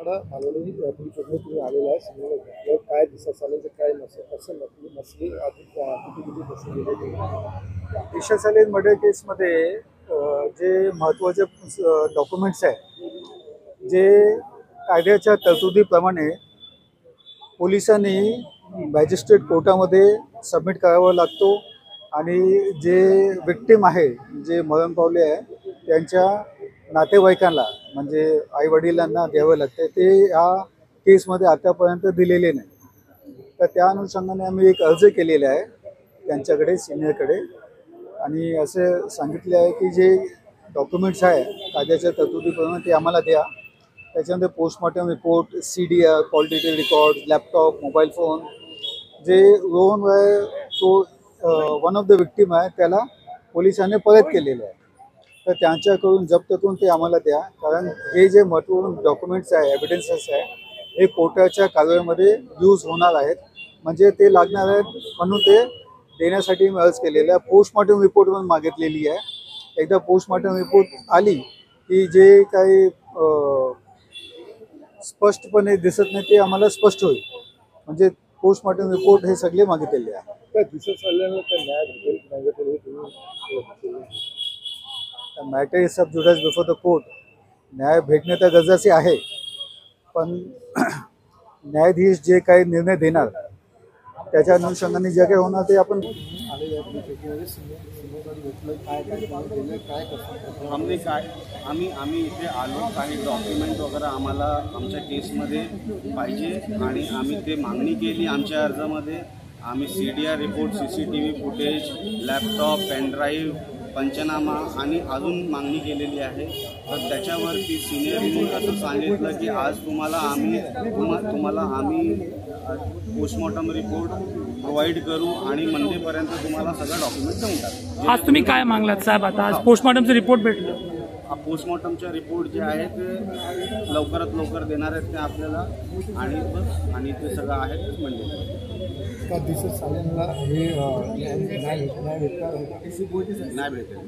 आता मालवणी पोलिसांनी तुम्ही आलेला आहे समजलं काय दिसत चालेल काय नसेल असं नसले आधी किती नसले दिशा सालेन मर्डर केसमध्ये जे महत्त्वाचे डॉक्युमेंट्स आहे जे कायद्याच्या तरतुदीप्रमाणे पोलिसांनी मॅजिस्ट्रेट कोर्टामध्ये सबमिट करावा लागतो आणि जे विक्टिम आहे जे मरण पावले आहे त्यांच्या नातेवाईकांना म्हणजे आईवडिलांना द्यावं लागते ते या केसमध्ये आतापर्यंत दिलेले नाही। तर त्या अनुषंगाने आम्ही एक अर्ज केलेला आहे त्यांच्याकडे सिनियरकडे आणि असे सांगितले आहे की जे डॉक्युमेंट्स आहे कायद्याच्या तरतुदीप्रमाणे ते आम्हाला द्या। त्याच्यामध्ये postmortem report, CDR, call detail record, laptop, mobile phone जे रोहन आहे तो वन ऑफ द विक्टिम आहे त्याला पोलिसांनी परत केलेलं आहे। तर त्यांच्याकडून जप्त करून ते आम्हाला द्या कारण हे जे महत्त्वपूर्ण डॉक्युमेंट्स आहे एव्हिडन्सेस आहे हे कोर्टाच्या कारवाईमध्ये यूज होणार आहेत म्हणजे ते लागणार आहेत म्हणून ते देण्यासाठी मी अर्ज केलेला आहे। पोस्टमॉर्टम रिपोर्ट पण मागितलेली आहे। एकदा पोस्टमॉर्टम रिपोर्ट आली की जे काही स्पष्टपणे दिसत नाही ते आम्हाला स्पष्ट होईल म्हणजे पोस्टमॉर्टम रिपोर्ट हे सगळे मागितलेले आहे। काय दिसत चालल्यानं तर न्याय भेटेल नाही भेटेल हे तुम्ही matter is sub Judas before the court. न्याय भेटणे तर गरजेचे आहे पण न्यायाधीश जे काही निर्णय देणार त्याच्या अनुषंगाने जे काही होणार ते आपण आम्ही इथे आलो काही डॉक्युमेंट वगैरे आम्हाला आमच्या केसमध्ये पाहिजे आणि आम्ही ते मागणी केली आमच्या अर्जामध्ये। आम्ही CDR report, CCTV footage, laptop, pen drive, पंचनामा आणि अजून मागणी केलेली आहे। तर त्याच्यावरती सिनियरनी असं सांगितलं की आज तुम्हाला आम्ही पोस्टमॉर्टम रिपोर्ट प्रोव्हाइड करू आणि मंडेपर्यंत तुम्हाला सगळं डॉक्युमेंट देऊन टाकू। आज तुम्ही काय मागलात साहेब? आता आज पोस्टमॉर्टमचं रिपोर्ट भेटलं, पोस्टमॉर्टमचे रिपोर्ट जे आहेत लवकरात लवकर देणार आहेत ते आपल्याला आणि ते सगळं आहे म्हणजे का दिसत चालेलला हे नाही भेटणार नाही भेटेल।